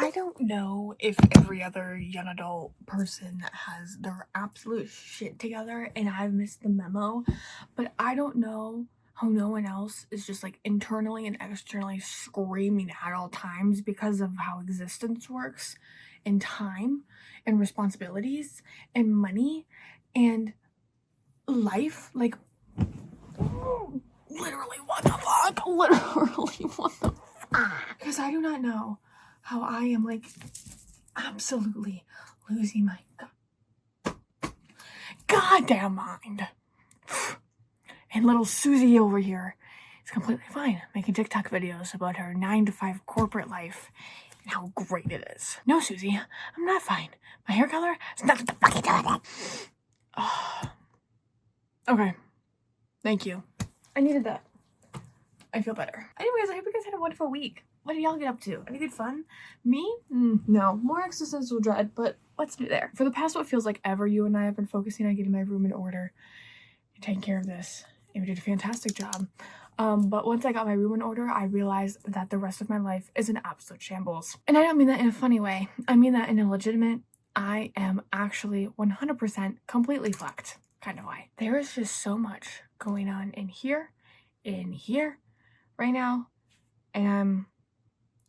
I don't know if every other young adult person has their absolute shit together and I've missed the memo, but I don't know how no one else is just like internally and externally screaming at all times because of how existence works and time and responsibilities and money and life. Like, literally, what the fuck? Literally, what the fuck? Because I do not know how I am like absolutely losing my goddamn mind. And little Susie over here is completely fine making TikTok videos about her 9-to-5 corporate life and how great it is. No, Susie, I'm not fine. My hair color is nothing to fucking do with it. Oh. Okay. Thank you. I needed that. I feel better. Anyways, I hope you guys had a wonderful week. What did y'all get up to? Any good fun? Me? No. More existential dread, but what's new there? For the past what feels like ever, you and I have been focusing on getting my room in order and taking care of this. And we did a fantastic job. But once I got my room in order, I realized that the rest of my life is an absolute shambles. And I don't mean that in a funny way. I mean that in a legitimate, I am actually 100% completely fucked kind of way. There is just so much going on in here right now, and I'm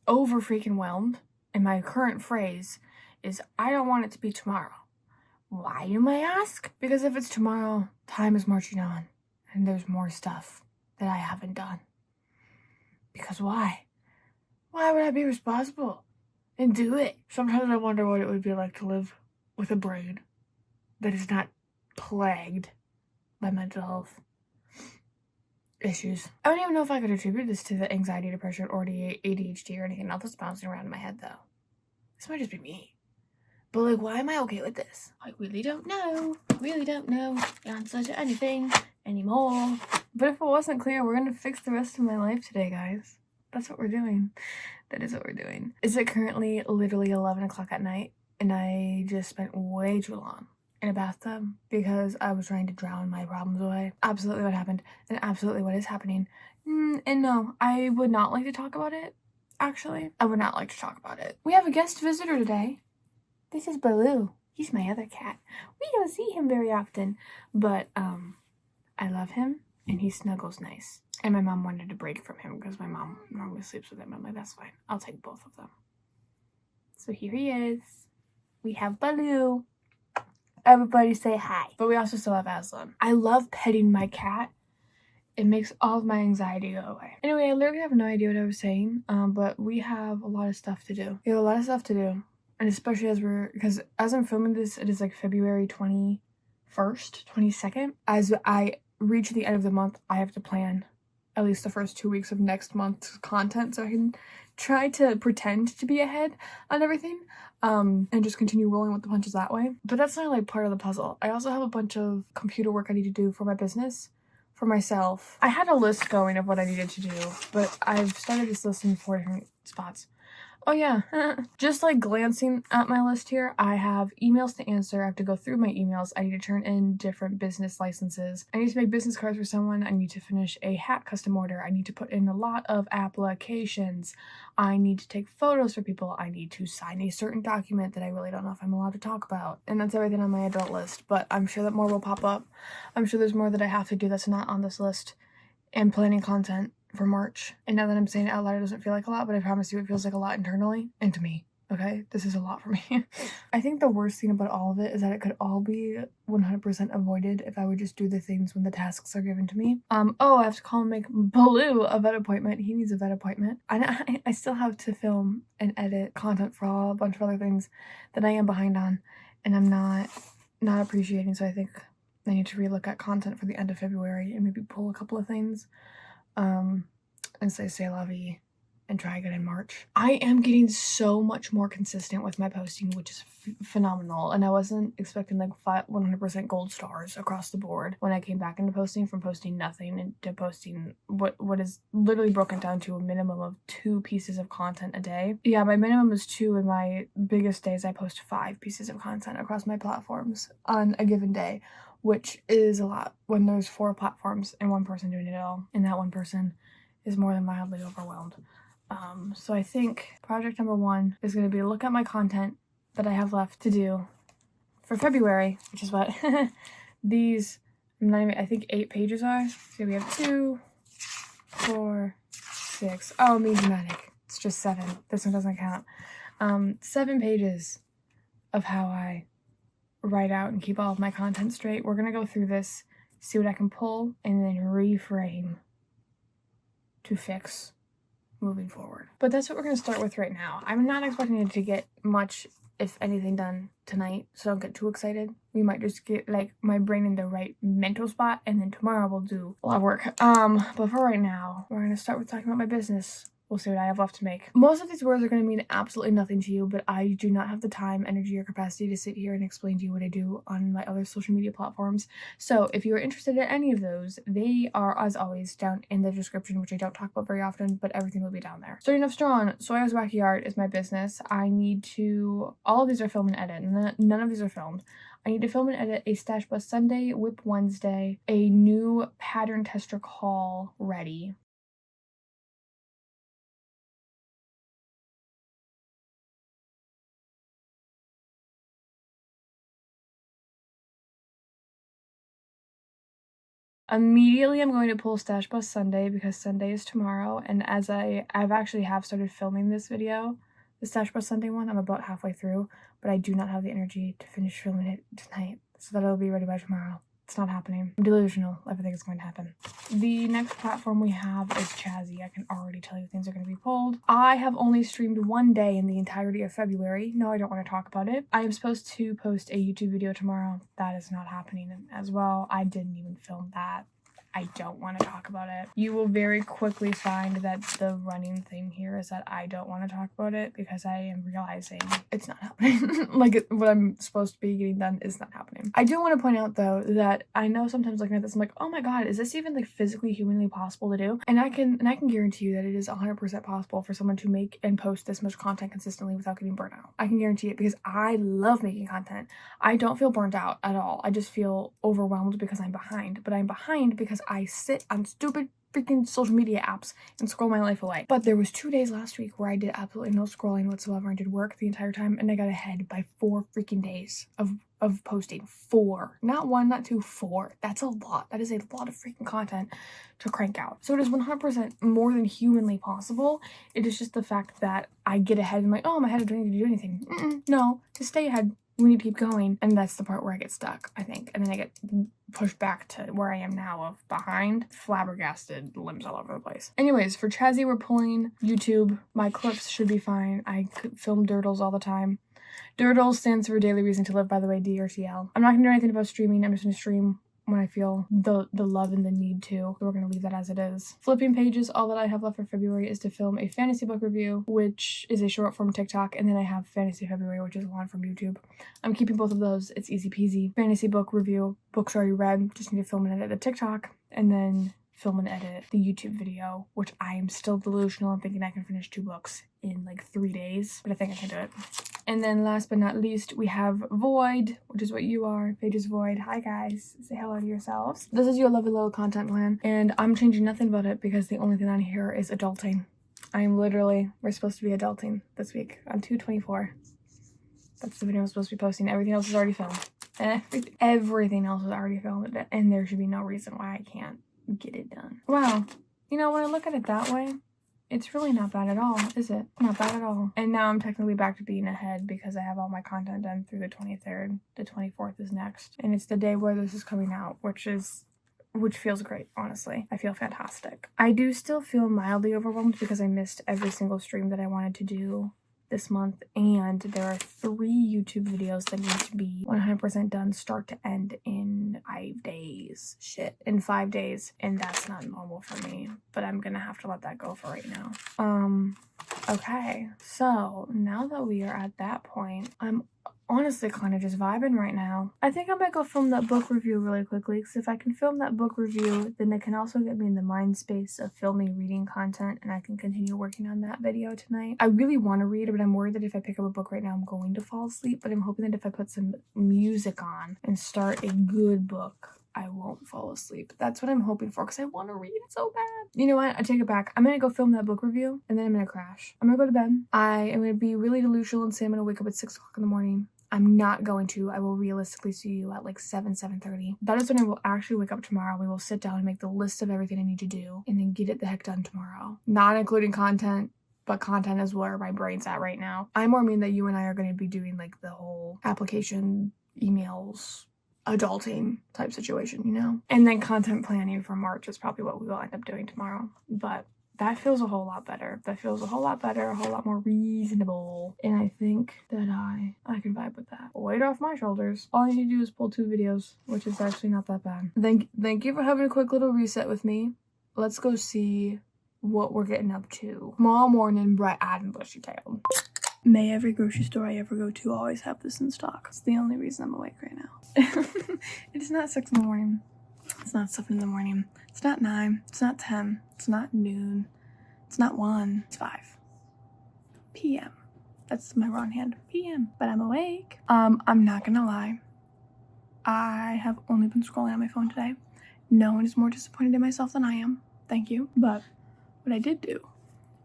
over freaking whelmed. And my current phrase is, I don't want it to be tomorrow. Why, you may ask? Because if it's tomorrow, time is marching on, and there's more stuff that I haven't done. Because why? Why would I be responsible and do it? Sometimes I wonder what it would be like to live with a brain that is not plagued by mental health issues. I don't even know if I could attribute this to the anxiety, depression, or ADHD or anything else that's bouncing around in my head, though. This might just be me. But, like, why am I okay with this? I really don't know. Really don't know the answer to anything anymore. But if it wasn't clear, we're gonna fix the rest of my life today, guys. That's what we're doing. That is what we're doing. Is it currently literally 11 o'clock at night, and I just spent way too long in a bathtub because I was trying to drown my problems away. Absolutely what happened, and absolutely what is happening. And no, I would not like to talk about it, actually. I would not like to talk about it. We have a guest visitor today. This is Baloo. He's my other cat. We don't see him very often, but I love him, and he snuggles nice. And my mom wanted a break from him because my mom normally sleeps with him. I'm like, that's fine. I'll take both of them. So here he is. We have Baloo. Everybody say hi. But we also still have Aslan. I love petting my cat. It makes all of my anxiety go away. Anyway, I literally have no idea what I was saying, but we have a lot of stuff to do. We have a lot of stuff to do. And especially because as I'm filming this, it is like February 21st, 22nd. As I reach the end of the month, I have to plan at least the first 2 weeks of next month's content so I can try to pretend to be ahead on everything, and just continue rolling with the punches that way. But that's not like part of the puzzle. I also have a bunch of computer work I need to do for my business, for myself. I had a list going of what I needed to do, but I've started this list in 4 different spots. Oh yeah, just like glancing at my list here, I have emails to answer. I have to go through my emails. I need to turn in different business licenses. I need to make business cards for someone. I need to finish a hat custom order. I need to put in a lot of applications. I need to take photos for people. I need to sign a certain document that I really don't know if I'm allowed to talk about. And that's everything on my adult list, but I'm sure that more will pop up. I'm sure there's more that I have to do that's not on this list. And planning content for March. And now that I'm saying it out loud, it doesn't feel like a lot, but I promise you it feels like a lot internally and to me. Okay? This is a lot for me. I think the worst thing about all of it is that it could all be 100% avoided if I would just do the things when the tasks are given to me. I have to call and make Baloo a vet appointment. He needs a vet appointment. I still have to film and edit content for a bunch of other things that I am behind on, and I'm not appreciating, so I think I need to relook at content for the end of February and maybe pull a couple of things. And say la vie and try again in March. I am getting so much more consistent with my posting, which is phenomenal. And I wasn't expecting like 100% gold stars across the board when I came back into posting, from posting nothing into posting what is literally broken down to a minimum of 2 pieces of content a day. Yeah, my minimum is 2, and my biggest days I post 5 pieces of content across my platforms on a given day, which is a lot when there's 4 platforms and 1 person doing it all, and that 1 person is more than mildly overwhelmed. So I think project number 1 is going to be to look at my content that I have left to do for February, which is what these, I think 8 pages are. So we have 2, 4, 6. Oh, me dramatic. It's just 7. This one doesn't count. 7 pages of how I write out and keep all of my content straight. We're going to go through this, see what I can pull, and then reframe to fix moving forward. But that's what we're going to start with right now. I'm not expecting it to get much, if anything, done tonight, so don't get too excited. We might just get like my brain in the right mental spot, and then tomorrow we'll do a lot of work. But for right now, we're going to start with talking about my business. We'll see what I have left to make. Most of these words are going to mean absolutely nothing to you, but I do not have the time, energy, or capacity to sit here and explain to you what I do on my other social media platforms. So if you are interested in any of those, they are, as always, down in the description, which I don't talk about very often, but everything will be down there. Starting off strong, Soya's Wacky Art is my business. I need to, all of these are film and edit, none of these are filmed. I need to film and edit a Stash Bus Sunday, Whip Wednesday, a new pattern tester call ready. Immediately, I'm going to pull Stash Bus Sunday because Sunday is tomorrow, and as I've actually started filming this video, the Stash Bus Sunday one, I'm about halfway through, but I do not have the energy to finish filming it tonight, so that it'll be ready by tomorrow. It's not happening. I'm delusional. Everything is going to happen. The next platform we have is Chazzy. I can already tell you things are going to be pulled. I have only streamed 1 day in the entirety of February. No, I don't want to talk about it. I am supposed to post a YouTube video tomorrow. That is not happening as well. I didn't even film that. I don't want to talk about it. You will very quickly find that the running thing here is that I don't want to talk about it because I am realizing it's not happening. Like, what I'm supposed to be getting done is not happening. I do want to point out, though, that I know sometimes looking at this, I'm like, oh my god, is this even like physically, humanly possible to do? And I can guarantee you that it is 100% possible for someone to make and post this much content consistently without getting burnt out. I can guarantee it because I love making content. I don't feel burnt out at all. I just feel overwhelmed because I'm behind. But I'm behind because I sit on stupid freaking social media apps and scroll my life away. But there was 2 days last week where I did absolutely no scrolling whatsoever. I did work the entire time, and I got ahead by 4 freaking days of posting. 4. Not 1, not 2, 4. That's a lot. That is a lot of freaking content to crank out. So it is 100% more than humanly possible. It is just the fact that I get ahead and I'm like, oh, I'm ahead, I don't need to do anything. No, to stay ahead, we need to keep going. And that's the part where I get stuck, I think. And then I get pushed back to where I am now of behind, flabbergasted, limbs all over the place. Anyways, for Chazzy, we're pulling YouTube. My clips should be fine. I film Durdles all the time. Durdles stands for Daily Reason to Live, by the way, DRTL. I'm not going to do anything about streaming. I'm just going to stream when I feel the love and the need to. So we're going to leave that as it is. Flipping pages, all that I have left for February is to film a fantasy book review, which is a short form TikTok, and then I have Fantasy February, which is one from YouTube. I'm keeping both of those. It's easy peasy. Fantasy book review, books already read, just need to film and edit the TikTok, and then film and edit the YouTube video, which I am still delusional. I'm thinking I can finish 2 books in like 3 days, but I think I can do it. And then last but not least, we have Void, which is what you are. Paige is Void. Hi guys. Say hello to yourselves. This is your lovely little content plan, and I'm changing nothing about it because the only thing on here is adulting. We're supposed to be adulting this week on 2/24. That's the video I'm supposed to be posting. Everything else is already filmed. Everything else is already filmed, and there should be no reason why I can't get it done. Wow. You know, when I look at it that way, it's really not bad at all, is it? Not bad at all. And now I'm technically back to being ahead because I have all my content done through the 23rd. The 24th is next. And it's the day where this is coming out, which feels great, honestly. I feel fantastic. I do still feel mildly overwhelmed because I missed every single stream that I wanted to do this month, and there are 3 YouTube videos that need to be 100% done start to end in 5 days. In 5 days, and that's not normal for me, but I'm gonna have to let that go for right now. Okay, so now that we are at that point, I'm honestly kind of just vibing right now. I think I might go film that book review really quickly, because if I can film that book review, then it can also get me in the mind space of filming reading content, and I can continue working on that video tonight. I really want to read, but I'm worried that if I pick up a book right now, I'm going to fall asleep, but I'm hoping that if I put some music on and start a good book, I won't fall asleep. That's what I'm hoping for because I want to read so bad. You know what? I take it back. I'm going to go film that book review and then I'm going to crash. I'm going to go to bed. I am going to be really delusional and say I'm going to wake up at 6 o'clock in the morning. I'm not going to. I will realistically see you at like 7:30. That is when I will actually wake up tomorrow. We will sit down and make the list of everything I need to do and then get it the heck done tomorrow. Not including content, but content is where my brain's at right now. I more mean that you and I are going to be doing like the whole application, emails, adulting type situation, you know? And then content planning for March is probably what we will end up doing tomorrow. But that feels a whole lot better. That feels a whole lot better, a whole lot more reasonable. And I think that I can vibe with that. Weight off my shoulders. All I need to do is pull 2 videos, which is actually not that bad. Thank you for having a quick little reset with me. Let's go see what we're getting up to. Tomorrow morning, bright eyed and bushy tailed. May every grocery store I ever go to always have this in stock. It's the only reason I'm awake right now. It's not 6 in the morning. It's not 7 in the morning. It's not 9. It's not 10. It's not noon. It's not 1. It's 5 p.m. That's my wrong hand. p.m. But I'm awake. I'm not gonna lie. I have only been scrolling on my phone today. No one is more disappointed in myself than I am. Thank you. But what I did do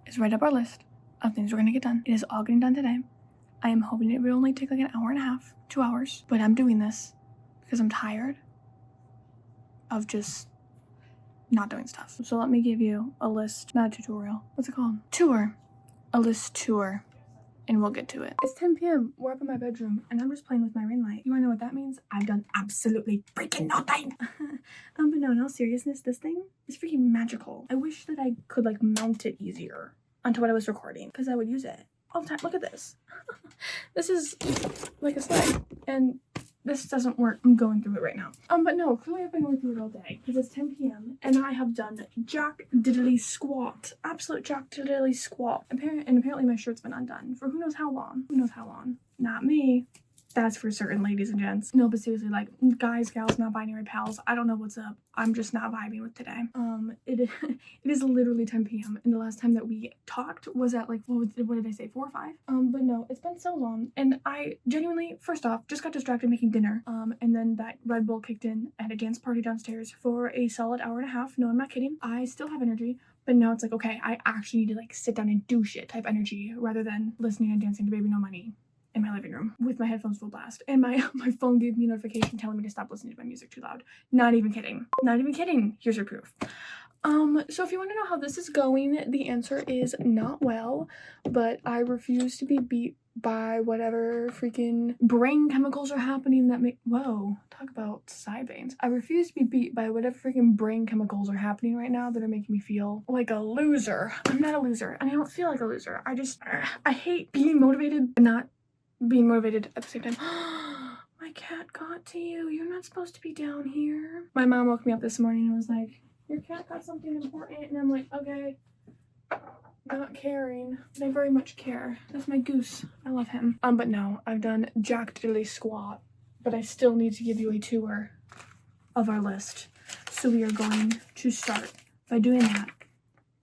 is write up our list of things we're gonna get done. It is all getting done today. I am hoping it will only take like an hour and a half, 2 hours. But I'm doing this because I'm tired of just not doing stuff. So let me give you a list, not a tutorial. What's it called? Tour. A list tour. And we'll get to it. It's 10 p.m. We're up in my bedroom and I'm just playing with my ring light. You wanna know what that means? I've done absolutely freaking nothing. But no, in all seriousness, this thing is freaking magical. I wish that I could like mount it easier onto what I was recording because I would use it all the time. Look at this. This is like a slide and this doesn't work. I'm going through it right now. But no, clearly I've been going through it all day because it's 10 p.m. and I have done jack diddly squat. Absolute jack diddly squat. Apparently my shirt's been undone for who knows how long. Who knows how long? Not me. That's for certain ladies and gents. No, but seriously, like guys, gals, non-binary pals, I don't know what's up. I'm just not vibing with today. It is literally 10 p.m. and the last time that we talked was at like, what did I say, 4 or 5? But no, it's been so long and I genuinely, first off, just got distracted making dinner. And then that Red Bull kicked in at a dance party downstairs for a solid hour and a half. No, I'm not kidding. I still have energy. But now it's like, okay, I actually need to like sit down and do shit type energy rather than listening and dancing to Baby No Money in my living room with my headphones full blast. And my phone gave me a notification telling me to stop listening to my music too loud. Not even kidding. Not even kidding. Here's your proof. So if you want to know how this is going, the answer is not well, but I refuse to be beat by whatever freaking brain chemicals are happening that make, whoa, talk about side veins. I refuse to be beat by whatever freaking brain chemicals are happening right now that are making me feel like a loser. I'm not a loser and I don't feel like a loser. I hate being motivated but not being motivated at the same time. My cat got to you. You're not supposed to be down here. My mom woke me up this morning and was like, your cat got something important. And I'm like, okay, not caring, but I very much care. That's my goose. I love him. But no, I've done jack diddly squat, but I still need to give you a tour of our list. So we are going to start by doing that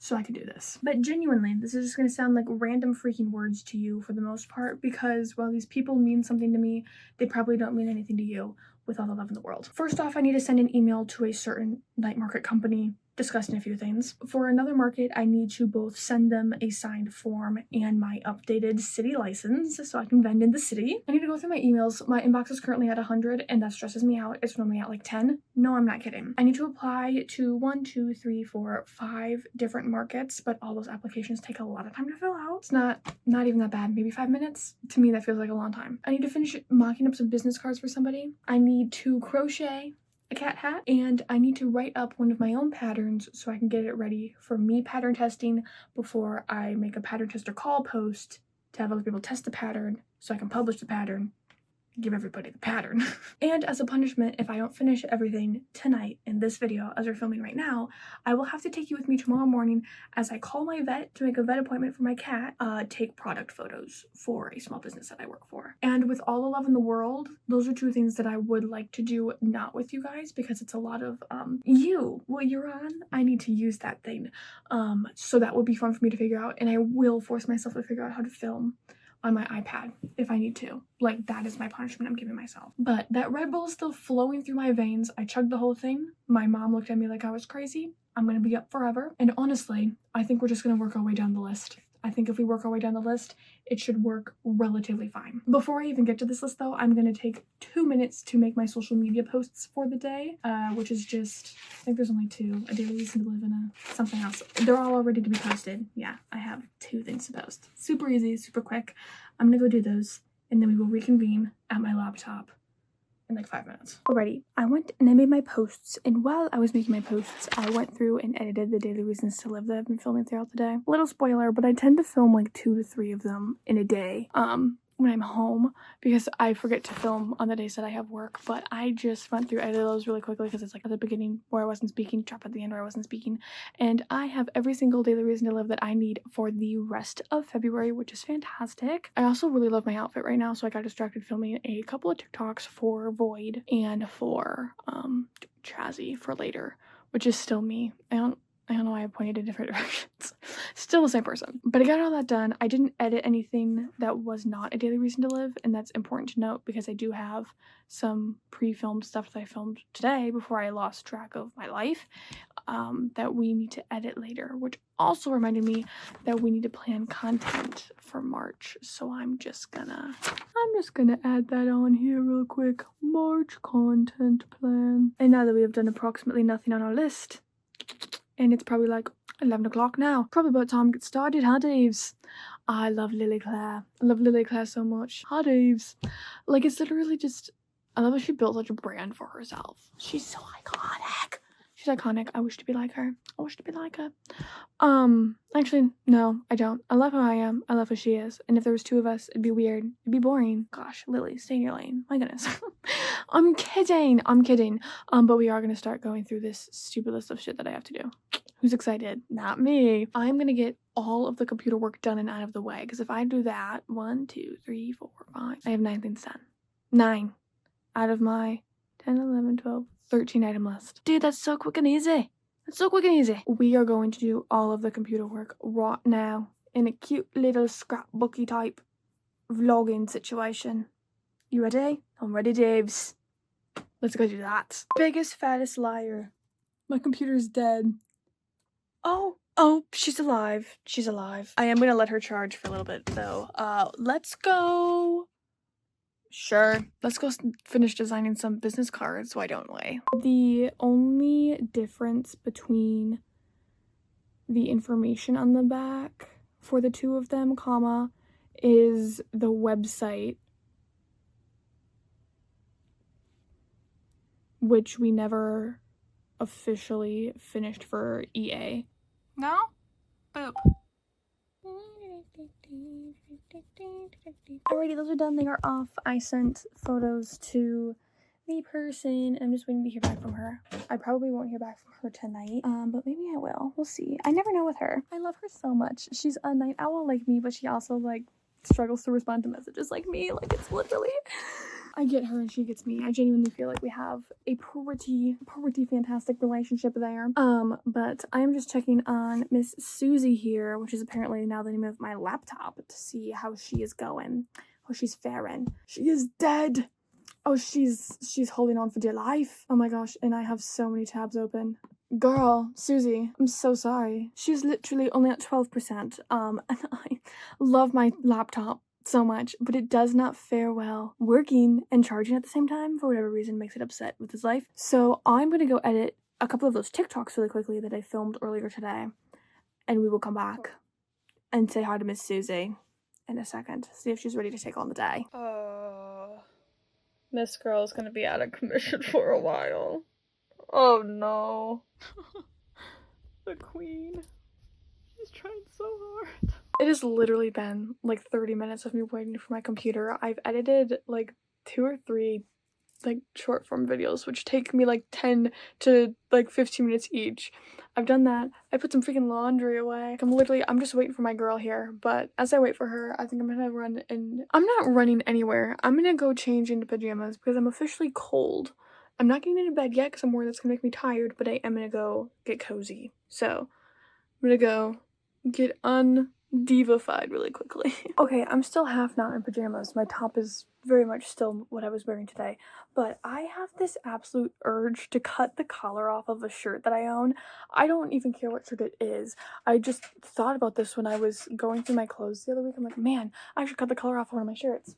so I could do this. But genuinely, this is just going to sound like random freaking words to you for the most part, because while these people mean something to me, they probably don't mean anything to you with all the love in the world. First off, I need to send an email to a certain night market company discussing a few things. For another market, I need to both send them a signed form and my updated city license so I can vend in the city. I need to go through my emails. My inbox is currently at 100 and that stresses me out. It's normally at like 10. No, I'm not kidding. I need to apply to 1, 2, 3, 4, 5 different markets, but all those applications take a lot of time to fill out. It's not even that bad. Maybe 5 minutes. To me, that feels like a long time. I need to finish mocking up some business cards for somebody. I need to crochet a cat hat, and I need to write up one of my own patterns so I can get it ready for me pattern testing before I make a pattern tester call post to have other people test the pattern so I can publish the pattern, give everybody the pattern. And as a punishment, if I don't finish everything tonight in this video as we're filming right now, I will have to take you with me tomorrow morning as I call my vet to make a vet appointment for my cat, take product photos for a small business that I work for. And with all the love in the world, those are 2 things that I would like to do not with you guys, because it's a lot of what you're on, I need to use that thing. So that would be fun for me to figure out, and I will force myself to figure out how to film on my iPad if I need to. Like, that is my punishment I'm giving myself. But that Red Bull is still flowing through my veins. I chugged the whole thing. My mom looked at me like I was crazy. I'm gonna be up forever. And honestly, I think we're just gonna work our way down the list. I think if we work our way down the list, it should work relatively fine. Before I even get to this list though, I'm gonna take 2 minutes to make my social media posts for the day, which is just, I think there's only 2, a daily reason to live and something else. They're all ready to be posted. Yeah, I have 2 things to post. Super easy, super quick. I'm gonna go do those and then we will reconvene at my laptop in like 5 minutes. Alrighty, I went and I made my posts, and while I was making my posts, I went through and edited the daily reasons to live that I've been filming throughout the day. Little spoiler, but I tend to film like 2 to 3 of them in a day. When I'm home, because I forget to film on the days that I have work, but I just went through edited those really quickly because it's like at the beginning where I wasn't speaking, drop at the end where I wasn't speaking, and I have every single daily reason to live that I need for the rest of February, which is fantastic. I also really love my outfit right now, so I got distracted filming a couple of TikToks for Void and for Chazzy for later, which is still me. I don't know why I pointed in different directions. Still the same person. But I got all that done. I didn't edit anything that was not a daily reason to live, and that's important to note because I do have some pre-filmed stuff that I filmed today before I lost track of my life that we need to edit later, which also reminded me that we need to plan content for March. So I'm just gonna add that on here real quick. March content plan. And now that we have done approximately nothing on our list, and it's probably like 11 o'clock now. Probably about time to get started, huh, Daves? I love Lily Claire. I love Lily Claire so much. Huh, Daves? Like, it's literally just, I love how she built such a brand for herself. She's so iconic. She's iconic. I wish to be like her. I wish to be like her. Actually, no, I don't. I love who I am. I love who she is. And if there was 2 of us, it'd be weird. It'd be boring. Gosh, Lily, stay in your lane. My goodness. I'm kidding. But we are going to start going through this stupid list of shit that I have to do. Who's excited? Not me. I'm going to get all of the computer work done and out of the way. Because if I do that, 1, 2, 3, 4, 5. I have 9 things done. 9 out of my 10, 11, 12, 13 item list. Dude, that's so quick and easy. That's so quick and easy. We are going to do all of the computer work right now in a cute little scrapbooky type vlogging situation. You ready? I'm ready, Daves. Let's go do that. Biggest, fattest liar. My computer's dead. Oh, she's alive. She's alive. I am gonna let her charge for a little bit, though. Let's go. Sure. Let's go finish designing some business cards. Why don't we? The only difference between the information on the back for the 2 of them, comma, is the website, which we never officially finished for EA. No? Boop. Alrighty, those are done. They are off. I sent photos to the person. I'm just waiting to hear back from her. I probably won't hear back from her tonight, but maybe I will. We'll see. I never know with her. I love her so much. She's a night owl like me, but she also like struggles to respond to messages like me. Like, it's literally, I get her and she gets me. I genuinely feel like we have a pretty fantastic relationship there. But I am just checking on Miss Susie here, which is apparently now the name of my laptop, to see how she is going, how she's faring. She is dead. Oh, she's holding on for dear life. Oh my gosh, and I have so many tabs open. Girl, Susie, I'm so sorry. She's literally only at 12%. And I love my laptop so much, but it does not fare well working and charging at the same time. For whatever reason, makes it upset with his life. So I'm gonna go edit a couple of those TikToks really quickly that I filmed earlier today, and we will come back and say hi to Miss Susie in a second. See if she's ready to take on the day. Miss Girl's gonna be out of commission for a while. Oh no. The queen. She's trying so hard. It has literally been like 30 minutes of me waiting for my computer. I've edited like 2 or 3 like short form videos, which take me like 10 to like 15 minutes each. I've done that. I put some freaking laundry away. I'm just waiting for my girl here, but as I wait for her, I think I'm gonna run and I'm not running anywhere. I'm gonna go change into pajamas because I'm officially cold. I'm not getting into bed yet because I'm worried that's gonna make me tired, but I am gonna go get cozy. So I'm gonna go get diva-fied really quickly. Okay, I'm still half not in pajamas. My top is very much still what I was wearing today, but I have this absolute urge to cut the collar off of a shirt that I own. I don't even care what shirt it is. I just thought about this when I was going through my clothes the other week. I'm like, man, I should cut the collar off one of my shirts.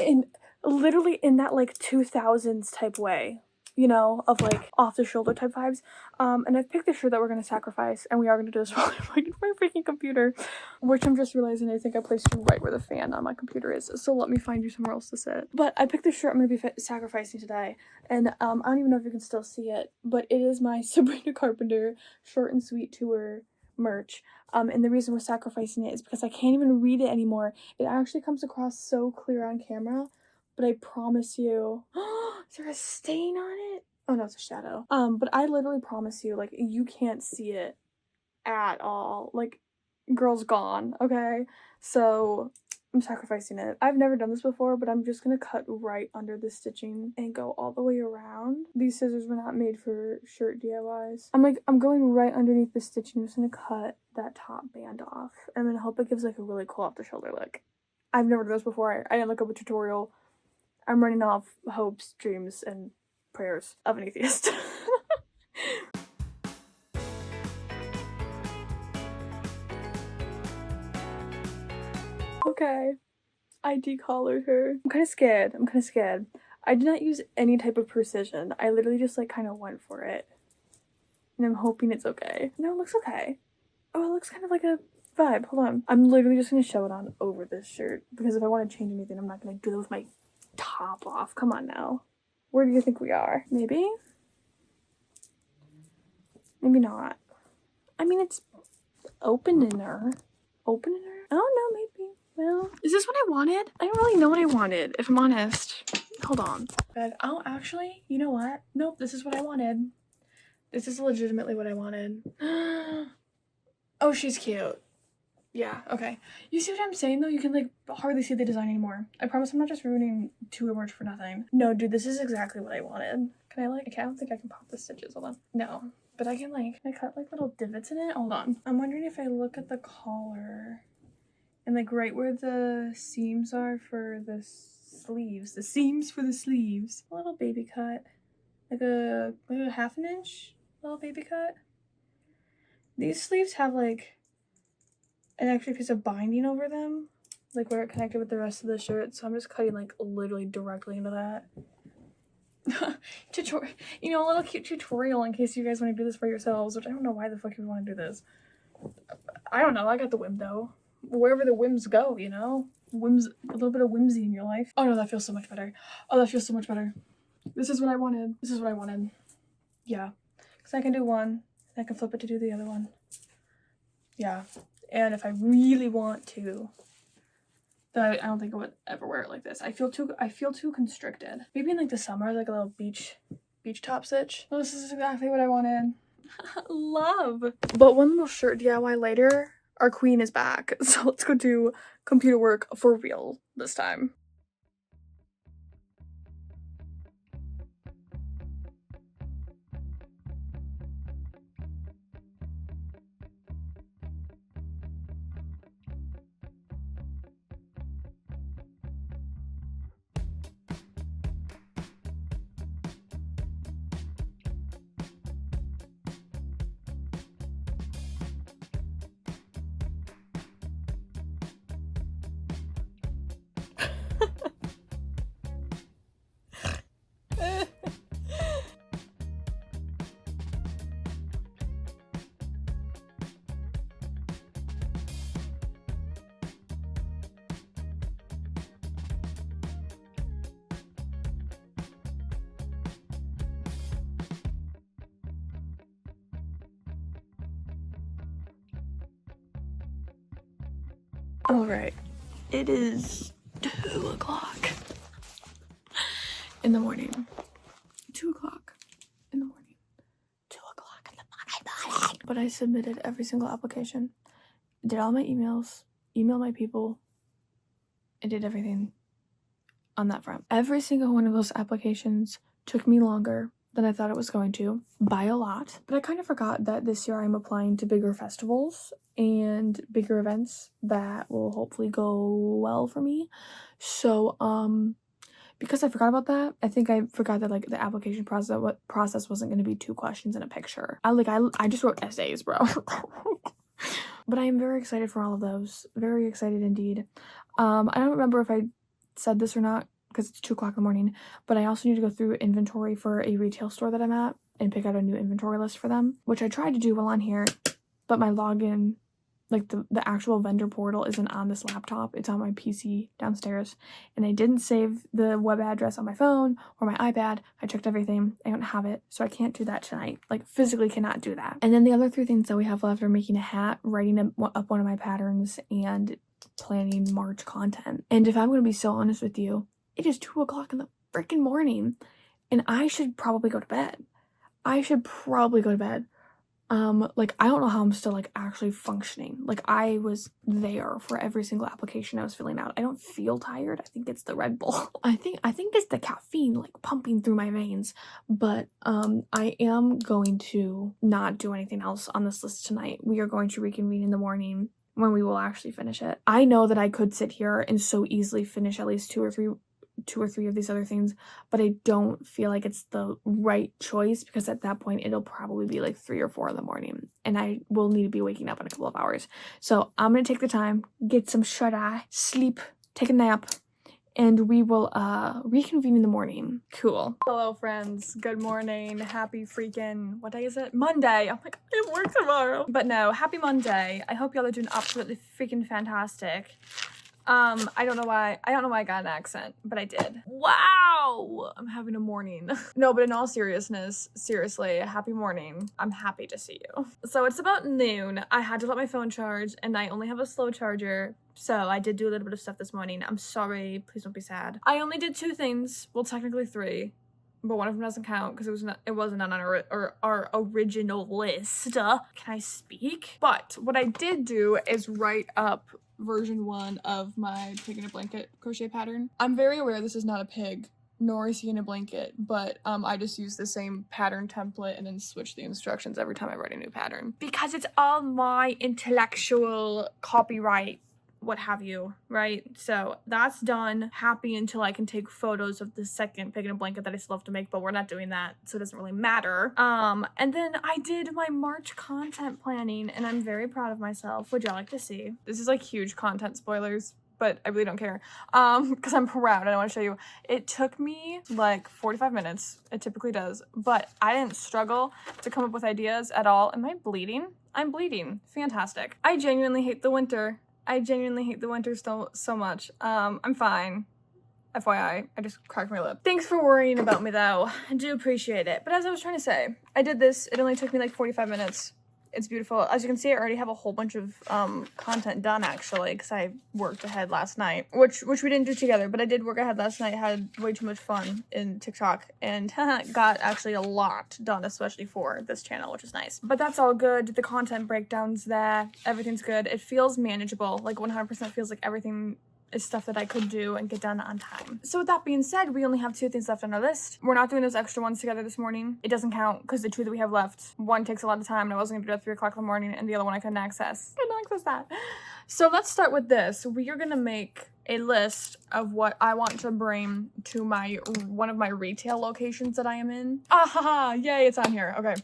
And literally in that like 2000s type way, you know, of like off the shoulder type vibes. And I've picked the shirt that we're gonna sacrifice, and we are gonna do this while I'm working my freaking computer, which I'm just realizing I think I placed you right where the fan on my computer is. So let me find you somewhere else to sit. But I picked the shirt I'm gonna be sacrificing today, and I don't even know if you can still see it, but it is my Sabrina Carpenter Short and Sweet Tour merch. And the reason we're sacrificing it is because I can't even read it anymore. It actually comes across so clear on camera, but I promise you, is there a stain on it? Oh no, it's a shadow. But I literally promise you, like, you can't see it at all. Like, girl's gone, okay? So I'm sacrificing it. I've never done this before, but I'm just gonna cut right under the stitching and go all the way around. These scissors were not made for shirt DIYs. I'm going right underneath the stitching. I'm just gonna cut that top band off. I'm gonna hope it gives like a really cool off the shoulder look. I've never done this before. I didn't look up a tutorial. I'm running off hopes, dreams, and prayers of an atheist. Okay, I decollared her. I'm kind of scared. I did not use any type of precision. I literally just like kind of went for it. And I'm hoping it's okay. No, it looks okay. Oh, it looks kind of like a vibe. Hold on. I'm literally just gonna show it on over this shirt because if I want to change anything, I'm not gonna do that with my top off. Come on now. Where do you think we are? Maybe? Maybe not. I mean, it's opener. I don't know, maybe. Well, is this what I wanted? I don't really know what I wanted, if I'm honest. Hold on. But, oh, actually, you know what? Nope, this is what I wanted. This is legitimately what I wanted. Oh, she's cute. Yeah, okay. You see what I'm saying, though? You can, like, hardly see the design anymore. I promise I'm not just ruining Tour merch for nothing. No, dude, this is exactly what I wanted. Can I, like, I don't think I can pop the stitches. Hold on. No. But I can, like, I cut, like, little divots in it? Hold on. I'm wondering if I look at the collar and, like, right where the seams are for the sleeves. The seams for the sleeves. A little baby cut. Like a half an inch little baby cut. These sleeves have, like, an extra piece of binding over them, like where it connected with the rest of the shirt, so I'm just cutting like literally directly into that. You know, a little cute tutorial in case you guys want to do this for yourselves, which I don't know why the fuck you want to do this. I don't know, I got the whim though. Wherever the whims go, you know? Whims, a little bit of whimsy in your life. Oh no, that feels so much better. Oh, that feels so much better. This is what I wanted. Yeah. Because I can do one, and I can flip it to do the other one. Yeah. And if I really want to, I don't think I would ever wear it like this. I feel too constricted. Maybe in like the summer, like a little beach top stitch. Well, this is exactly what I wanted. Love. But one little shirt DIY later, our queen is back. So let's go do computer work for real this time. Alright, it is 2 o'clock in the morning. 2 o'clock in the morning. 2 o'clock in the morning. But I submitted every single application, did all my emails, emailed my people, and did everything on that front. Every single one of those applications took me longer than I thought it was going to, by a lot. But I kind of forgot that this year I'm applying to bigger festivals, and bigger events that will hopefully go well for me. So, because I forgot about that, I think I forgot that like the application process wasn't going to be 2 questions and a picture. I just wrote essays, bro. But I am very excited for all of those. Very excited indeed. I don't remember if I said this or not because it's 2 o'clock in the morning, but I also need to go through inventory for a retail store that I'm at and pick out a new inventory list for them, which I tried to do while on here, but my login, like the actual vendor portal, isn't on this laptop. It's on my PC downstairs, and I didn't save the web address on my phone or my iPad. I checked everything. I don't have it, so I can't do that tonight. Like, physically cannot do that. And then the other 3 things that we have left are making a hat, writing up one of my patterns, and planning March content. And if I'm going to be so honest with you, it is 2 o'clock in the freaking morning, and I should probably go to bed. Like, I don't know how I'm still, like, actually functioning. Like, I was there for every single application I was filling out. I don't feel tired. I think it's the Red Bull. I think it's the caffeine, like, pumping through my veins. But, I am going to not do anything else on this list tonight. We are going to reconvene in the morning when we will actually finish it. I know that I could sit here and so easily finish at least two or three of these other things, but I don't feel like it's the right choice because at that point it'll probably be like 3 or 4 in the morning and I will need to be waking up in a couple of hours. So I'm gonna take the time, get some shut-eye, sleep, take a nap, and we will reconvene in the morning. Cool. Hello friends, good morning, happy freaking, what day is it? Monday. Oh my god, I have work tomorrow. But no, happy Monday. I hope y'all are doing absolutely freaking fantastic. I don't know why I got an accent, but I did. Wow! I'm having a morning. No, but in all seriousness, seriously, happy morning. I'm happy to see you. So it's about noon. I had to let my phone charge, and I only have a slow charger, so I did do a little bit of stuff this morning. I'm sorry, please don't be sad. I only did 2 things, well, technically 3. But one of them doesn't count because it wasn't on our original list. Can I speak? But what I did do is write up version 1 of my pig in a blanket crochet pattern. I'm very aware this is not a pig, nor is he in a blanket, but I just use the same pattern template and then switch the instructions every time I write a new pattern. Because it's all my intellectual copyright, what have you, right? So that's done. Happy until I can take photos of the second pig in a blanket that I still have to make, but we're not doing that, so it doesn't really matter. And then I did my March content planning, and I'm very proud of myself. Would y'all like to see? This is like huge content spoilers, but I really don't care, because I'm proud and I want to show you. It took me like 45 minutes. It typically does, but I didn't struggle to come up with ideas at all. Am I bleeding? I'm bleeding. Fantastic. I genuinely hate the winter. So much. I'm fine. FYI, I just cracked my lip. Thanks for worrying about me though. I do appreciate it. But as I was trying to say, I did this. It only took me like 45 minutes. It's beautiful. As you can see, I already have a whole bunch of content done actually, because I worked ahead last night, which we didn't do together, but I did work ahead last night. Had way too much fun in TikTok and got actually a lot done, especially for this channel, which is nice. But that's all good. The content breakdown's there. Everything's good. It feels manageable. Like 100% feels like everything is stuff that I could do and get done on time. So with that being said, we only have 2 things left on our list. We're not doing those extra ones together this morning. It doesn't count because the 2 that we have left, one takes a lot of time and I wasn't gonna do it at 3 o'clock in the morning, and the other one I couldn't access. That. So let's start with this. We are gonna make a list of what I want to bring to one of my retail locations that I am in. Ah, yay, it's on here. Okay.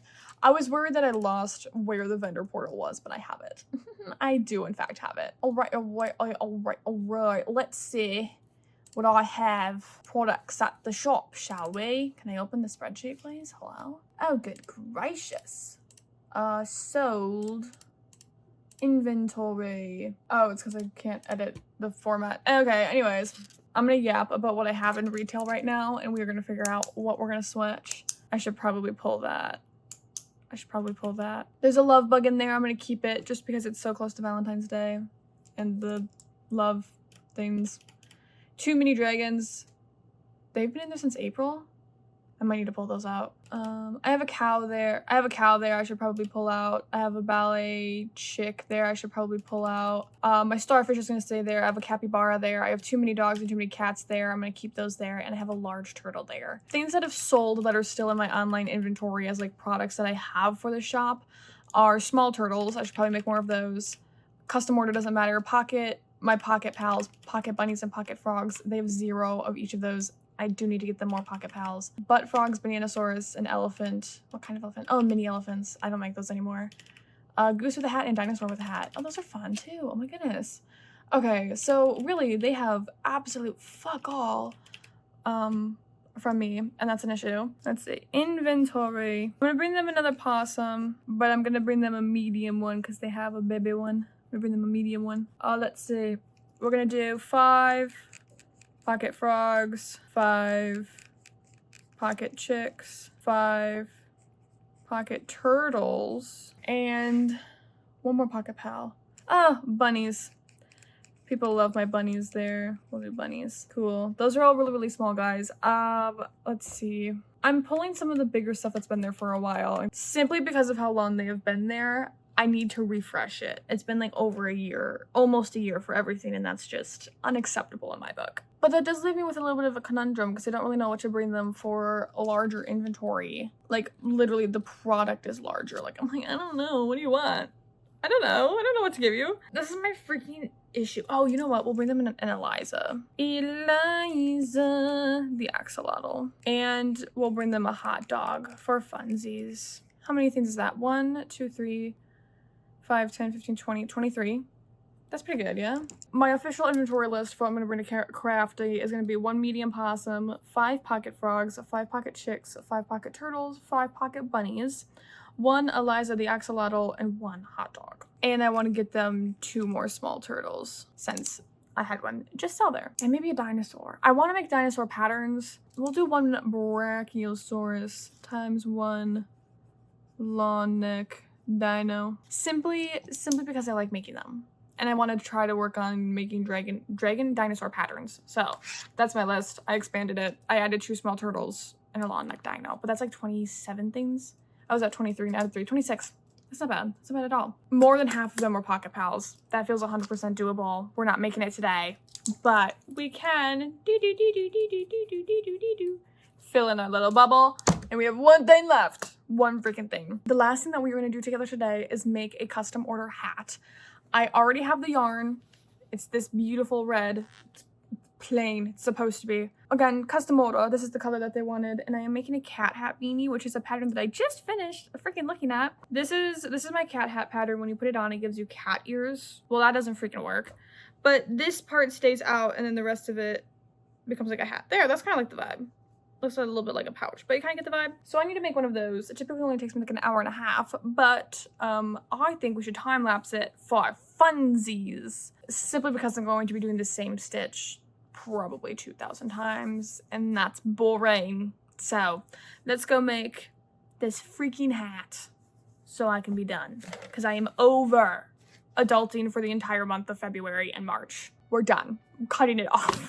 I was worried that I lost where the vendor portal was, but I have it. I do, in fact, have it. All right. Let's see what I have. Products at the shop, shall we? Can I open the spreadsheet, please? Hello? Oh, good gracious. Sold. Inventory. Oh, it's because I can't edit the format. Okay, anyways. I'm gonna yap about what I have in retail right now, and we're gonna figure out what we're gonna switch. I should probably pull that. There's a love bug in there. I'm gonna keep it just because it's so close to Valentine's Day and the love things. 2 mini dragons. They've been in there since April. I might need to pull those out. I have a cow there. I should probably pull out. I have a ballet chick there. I should probably pull out. My starfish is gonna stay there. I have a capybara there. I have too many dogs and too many cats there. I'm gonna keep those there. And I have a large turtle there. Things that have sold that are still in my online inventory as like products that I have for the shop. are small turtles. I should probably make more of those. Custom order doesn't matter. My pocket pals, pocket bunnies and pocket frogs, they have 0 of each of those. I do need to get them more pocket pals. Butt frogs, Bananasaurus, an elephant. What kind of elephant? Oh, mini elephants. I don't make those anymore. Goose with a hat and dinosaur with a hat. Oh, those are fun too. Oh my goodness. Okay, so really they have absolute fuck all from me, and that's an issue. Let's see. Inventory. I'm gonna bring them another possum, but I'm gonna bring them a medium one because they have a baby one. I'm gonna bring them a medium one. Let's see. We're gonna do 5 pocket frogs, 5 pocket chicks, 5 pocket turtles, and 1 more pocket pal. Bunnies. People love my bunnies there. We'll do bunnies. Cool. Those are all really, really small, guys. Let's see. I'm pulling some of the bigger stuff that's been there for a while. Simply because of how long they have been there, I need to refresh it. It's been like over a year, almost a year for everything, and that's just unacceptable in my book. But that does leave me with a little bit of a conundrum because I don't really know what to bring them for a larger inventory. Like, literally, the product is larger. Like, I'm like, I don't know. What do you want? I don't know what to give you. This is my freaking issue. Oh, you know what? We'll bring them an Eliza. Eliza, the axolotl. And we'll bring them a hot dog for funsies. How many things is that? 1, 2, 3, 5, 10, 15, 20, 23. That's pretty good, yeah? My official inventory list for what I'm going to bring to Crafty is going to be 1 medium possum, 5 pocket frogs, 5 pocket chicks, 5 pocket turtles, 5 pocket bunnies, 1 Eliza the axolotl, and 1 hot dog. And I want to get them 2 more small turtles since I had one just sell there. And maybe a dinosaur. I want to make dinosaur patterns. We'll do 1 Brachiosaurus times 1 long neck dino. Simply because I like making them. And I want to try to work on making dragon dinosaur patterns. So that's my list. I expanded it. I added 2 small turtles and a long neck dino. But that's like 27 things. I was at 23 and added 3. 26. That's not bad. That's not bad at all. More than half of them were pocket pals. That feels 100% doable. We're not making it today, but we can fill in our little bubble. And we have 1 thing left. 1 freaking thing. The last thing that we're going to do together today is make a custom order hat. I already have the yarn. It's this beautiful red. It's plain. It's supposed to be. Again, custom order. This is the color that they wanted. And I am making a cat hat beanie, which is a pattern that I just finished freaking looking at. This is my cat hat pattern. When you put it on, it gives you cat ears. Well, that doesn't freaking work. But this part stays out and then the rest of it becomes like a hat. There, that's kind of like the vibe. Looks a little bit like a pouch, but you kind of get the vibe. So I need to make one of those. It typically only takes me like an hour and a half, but I think we should time lapse it for funsies. Simply because I'm going to be doing the same stitch probably 2,000 times, and that's boring. So let's go make this freaking hat so I can be done. Because I am over adulting for the entire month of February and March. We're done. I'm cutting it off.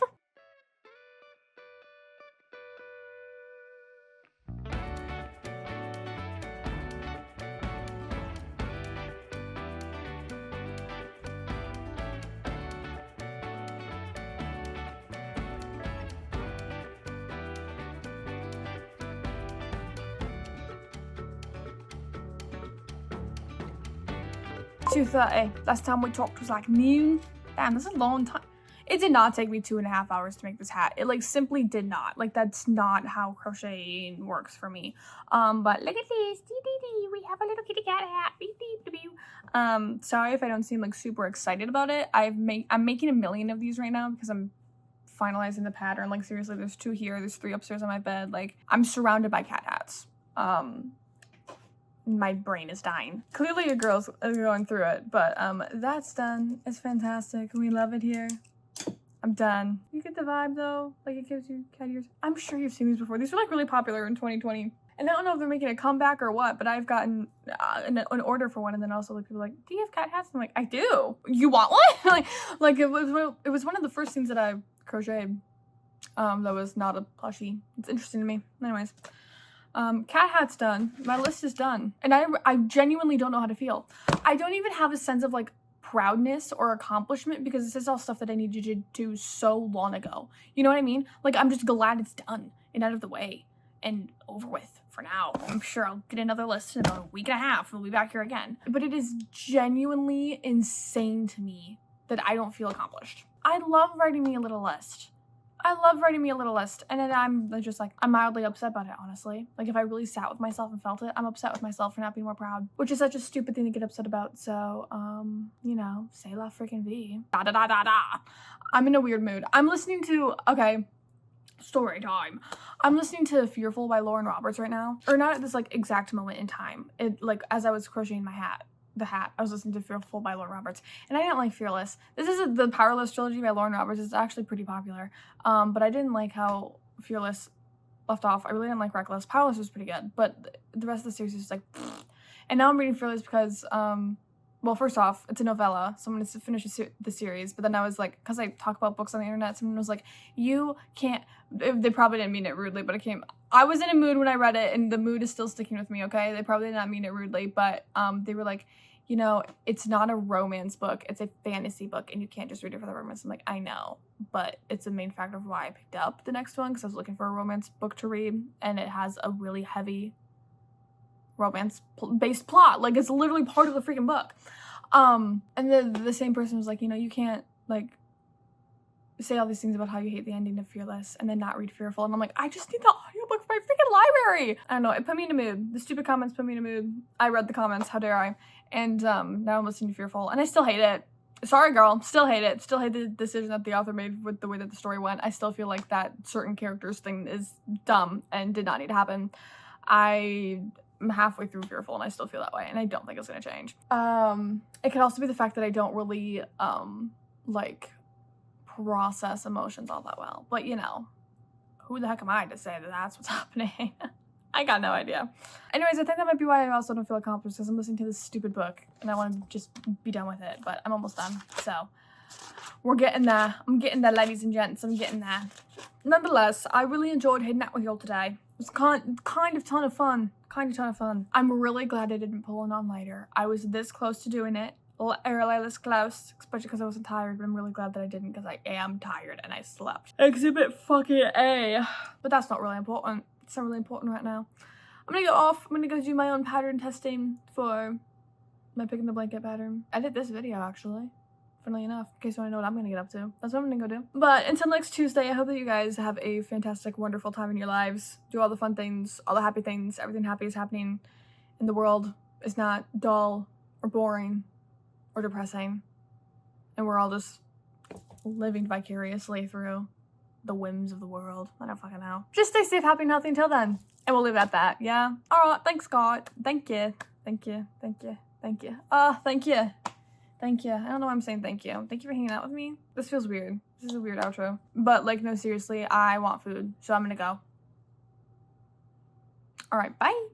$2:30. Last time we talked was like noon. Damn, that's a long time. It did not take me 2.5 hours to make this hat. It like simply did not. Like that's not how crocheting works for me. But look at this. We have a little kitty cat hat. Beep, beep, beep, beep. Sorry if I don't seem like super excited about it. I'm making a million of these right now because I'm finalizing the pattern. Like seriously, there's 2 here. There's 3 upstairs on my bed. Like I'm surrounded by cat hats. My brain is dying. Clearly your girls are going through it, but that's done. It's fantastic. We love it here. I'm done. You get the vibe though? Like it gives you cat ears. I'm sure you've seen these before. These were like really popular in 2020. And I don't know if they're making a comeback or what, but I've gotten an order for one, and then also like people are like, do you have cat hats? I'm like, I do. You want one? like it was one of the first things that I crocheted that was not a plushie. It's interesting to me. Anyways. Cat hat's done. My list is done. And I genuinely don't know how to feel. I don't even have a sense of like proudness or accomplishment because this is all stuff that I needed to do so long ago. You know what I mean? Like I'm just glad it's done and out of the way and over with for now. I'm sure I'll get another list in about a week and a half. We'll be back here again. But it is genuinely insane to me that I don't feel accomplished. I love writing me a little list. And then I'm just like, I'm mildly upset about it, honestly. Like, if I really sat with myself and felt it, I'm upset with myself for not being more proud, which is such a stupid thing to get upset about. So, you know, say la freaking V. Da da da da da. I'm in a weird mood. I'm listening to, okay, story time. I'm listening to Fearful by Lauren Roberts right now. Or not at this, like, exact moment in time. It, like, as I was crocheting my hat. I was listening to Fearful by Lauren Roberts, and I didn't like Fearless. This is the Powerless trilogy by Lauren Roberts. It's actually pretty popular, but I didn't like how Fearless left off. I really didn't like Reckless. Powerless was pretty good, but the rest of the series is just like, pfft. And now I'm reading Fearless because, well, first off, it's a novella, so I'm going to finish the series, but then I was like, because I talk about books on the internet, someone was like, you can't, they probably didn't mean it rudely, but I was in a mood when I read it, and the mood is still sticking with me, okay? They probably did not mean it rudely, but they were like, you know, it's not a romance book, it's a fantasy book, and you can't just read it for the romance. I'm like, I know, but it's a main factor of why I picked up the next one, because I was looking for a romance book to read, and it has a really heavy romance-based plot. Like, it's literally part of the freaking book. And the same person was like, you know, you can't, like, say all these things about how you hate the ending of Fearless and then not read Fearful. And I'm like, I just need the audiobook for my freaking library. I don't know, it put me in a mood. The stupid comments put me in a mood. I read the comments, how dare I. And now I'm listening to Fearful, and I still hate it. Sorry, girl, still hate it. Still hate the decision that the author made with the way that the story went. I still feel like that certain characters thing is dumb and did not need to happen. I'm halfway through Fearful, and I still feel that way, and I don't think it's gonna change. It could also be the fact that I don't really, like, process emotions all that well. But, you know, who the heck am I to say that that's what's happening? I got no idea. Anyways, I think that might be why I also don't feel accomplished, because I'm listening to this stupid book, and I want to just be done with it, but I'm almost done, so we're getting there. I'm getting there, ladies and gents. I'm getting there. Nonetheless, I really enjoyed hanging out with y'all today. It was kind of ton of fun. I'm really glad I didn't pull an all-nighter. I was this close to doing it. Early this close, especially because I wasn't tired, but I'm really glad that I didn't, because I am tired and I slept. Exhibit fucking A. But that's not really important. It's not really important right now. I'm gonna go off. I'm gonna go do my own pattern testing for my picking the blanket pattern. I did this video, actually. Funnily enough, in case you want to know what I'm gonna get up to. That's what I'm gonna go do. But until next Tuesday, I hope that you guys have a fantastic, wonderful time in your lives. Do all the fun things, all the happy things. Everything happy is happening in the world. It's not dull or boring or depressing. And we're all just living vicariously through the whims of the world. I don't fucking know. Just stay safe, happy, and healthy until then. And we'll leave it at that, yeah? Alright, thanks, God. Thank you. Thank you. Thank you. Thank you. Thank you. Thank you. I don't know why I'm saying thank you. Thank you for hanging out with me. This feels weird. This is a weird outro. But, like, no, seriously, I want food. So I'm gonna go. Alright, bye.